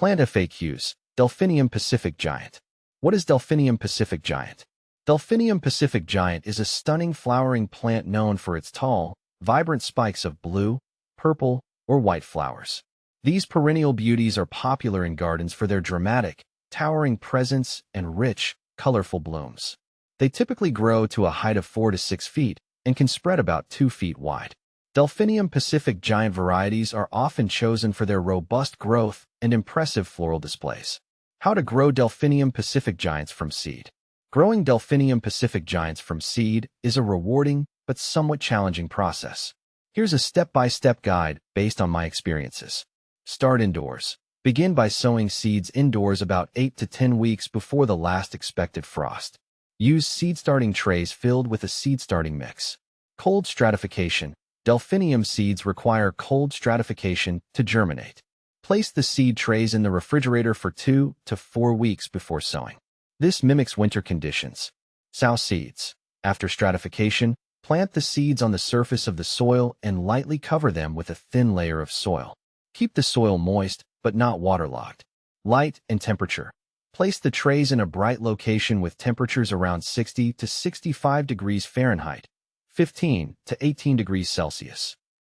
Plant FAQs. Delphinium Pacific Giant. What is Delphinium Pacific Giant? Delphinium Pacific Giant is a stunning flowering plant known for its tall, vibrant spikes of blue, purple, or white flowers. These perennial beauties are popular in gardens for their dramatic, towering presence and rich, colorful blooms. They typically grow to a height of 4 to 6 feet and can spread about 2 feet wide. Delphinium Pacific Giant varieties are often chosen for their robust growth and impressive floral displays. How to grow Delphinium Pacific Giants from seed. Growing Delphinium Pacific Giants from seed is a rewarding but somewhat challenging process. Here's a step-by-step guide based on my experiences. Start indoors. Begin by sowing seeds indoors about 8 to 10 weeks before the last expected frost. Use seed starting trays filled with a seed starting mix. Cold stratification. Delphinium seeds require cold stratification to germinate. Place the seed trays in the refrigerator for 2 to 4 weeks before sowing. This mimics winter conditions. Sow seeds. After stratification, plant the seeds on the surface of the soil and lightly cover them with a thin layer of soil. Keep the soil moist, but not waterlogged. Light and temperature. Place the trays in a bright location with temperatures around 60 to 65 degrees Fahrenheit, 15 to 18 degrees Celsius.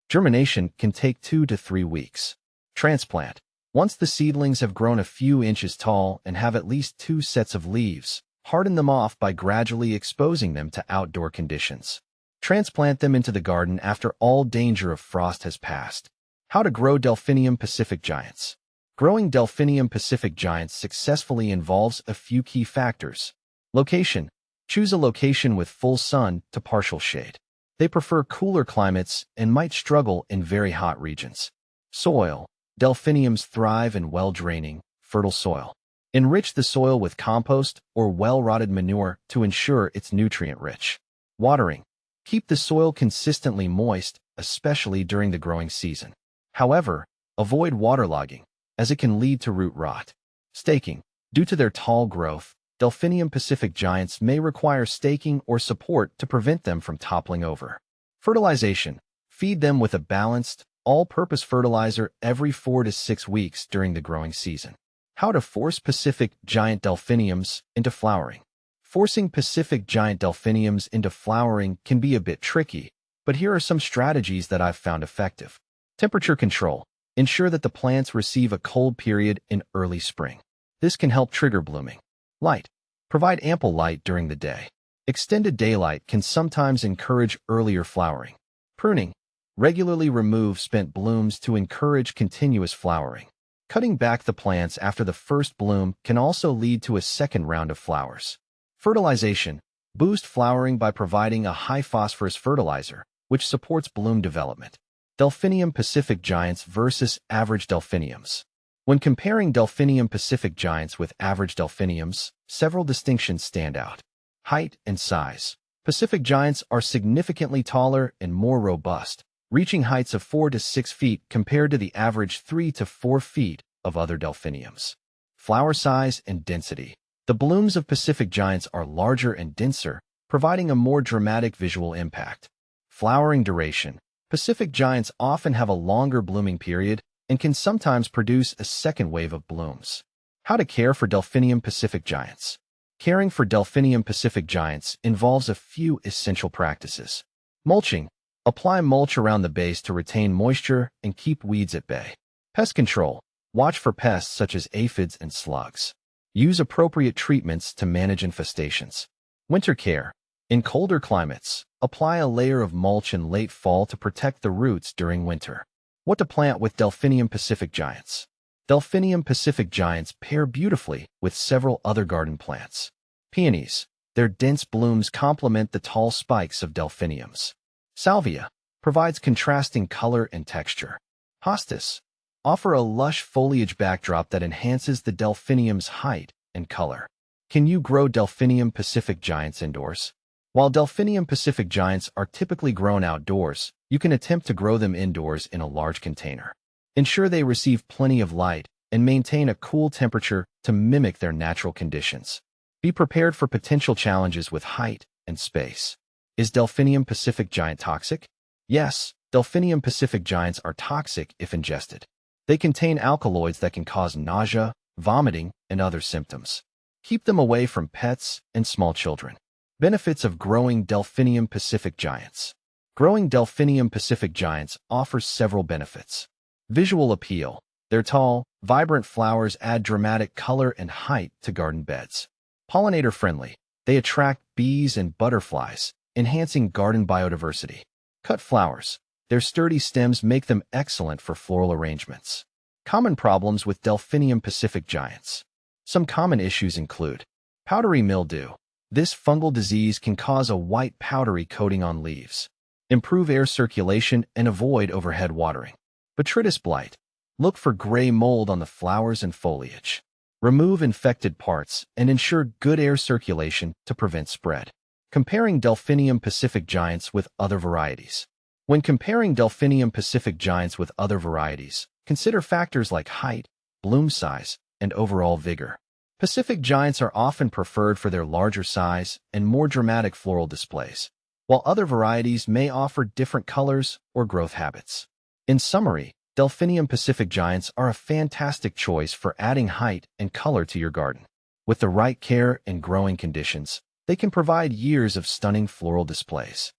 Germination can take 2 to 3 weeks. Transplant. Once the seedlings have grown a few inches tall and have at least 2 sets of leaves, harden them off by gradually exposing them to outdoor conditions. Transplant them into the garden after all danger of frost has passed. How to grow Delphinium Pacific Giants. Growing Delphinium Pacific Giants successfully involves a few key factors. Location. Choose a location with full sun to partial shade. They prefer cooler climates and might struggle in very hot regions. Soil. Delphiniums thrive in well-draining, fertile soil. Enrich the soil with compost or well-rotted manure to ensure it's nutrient-rich. Watering. Keep the soil consistently moist, especially during the growing season. However, avoid waterlogging, as it can lead to root rot. Staking. Due to their tall growth, Delphinium Pacific Giants may require staking or support to prevent them from toppling over. Fertilization. Feed them with a balanced, all-purpose fertilizer every 4 to 6 weeks during the growing season. How to force Pacific Giant Delphiniums into flowering. Forcing Pacific Giant Delphiniums into flowering can be a bit tricky, but here are some strategies that I've found effective. Temperature control. Ensure that the plants receive a cold period in early spring. This can help trigger blooming. Light. Provide ample light during the day. Extended daylight can sometimes encourage earlier flowering. Pruning. Regularly remove spent blooms to encourage continuous flowering. Cutting back the plants after the first bloom can also lead to a second round of flowers. Fertilization. Boost flowering by providing a high-phosphorus fertilizer, which supports bloom development. Delphinium Pacific Giants versus average Delphiniums. When comparing Delphinium Pacific Giants with average Delphiniums, several distinctions stand out. Height and size. Pacific Giants are significantly taller and more robust, reaching heights of 4 to 6 feet compared to the average 3 to 4 feet of other Delphiniums. Flower size and density. The blooms of Pacific Giants are larger and denser, providing a more dramatic visual impact. Flowering duration. Pacific Giants often have a longer blooming period and can sometimes produce a second wave of blooms. How to care for Delphinium Pacific Giants. Caring for Delphinium Pacific Giants involves a few essential practices. Mulching. Apply mulch around the base to retain moisture and keep weeds at bay. Pest control. Watch for pests such as aphids and slugs. Use appropriate treatments to manage infestations. Winter care. In colder climates, apply a layer of mulch in late fall to protect the roots during winter. What to plant with Delphinium Pacific Giants. Delphinium Pacific Giants pair beautifully with several other garden plants. Peonies. Their dense blooms complement the tall spikes of Delphiniums. Salvia. Provides contrasting color and texture. Hostas. Offer a lush foliage backdrop that enhances the Delphinium's height and color. Can you grow Delphinium Pacific Giants indoors? While Delphinium Pacific Giants are typically grown outdoors, you can attempt to grow them indoors in a large container. Ensure they receive plenty of light and maintain a cool temperature to mimic their natural conditions. Be prepared for potential challenges with height and space. Is Delphinium Pacific Giant toxic? Yes, Delphinium Pacific Giants are toxic if ingested. They contain alkaloids that can cause nausea, vomiting, and other symptoms. Keep them away from pets and small children. Benefits of growing Delphinium Pacific giants. Growing Delphinium Pacific giants offers several benefits. Visual appeal. Their tall, vibrant flowers add dramatic color and height to garden beds. Pollinator friendly. They attract bees and butterflies, enhancing garden biodiversity. Cut flowers. Their sturdy stems make them excellent for floral arrangements. Common problems with Delphinium Pacific giants. Some common issues include powdery mildew. This fungal disease can cause a white powdery coating on leaves. Improve air circulation and avoid overhead watering. Botrytis blight. Look for gray mold on the flowers and foliage. Remove infected parts and ensure good air circulation to prevent spread. Comparing Delphinium Pacific giants with other varieties. When comparing Delphinium Pacific giants with other varieties, consider factors like height, bloom size, and overall vigor. Pacific giants are often preferred for their larger size and more dramatic floral displays, while other varieties may offer different colors or growth habits. In summary, Delphinium Pacific giants are a fantastic choice for adding height and color to your garden. With the right care and growing conditions, they can provide years of stunning floral displays.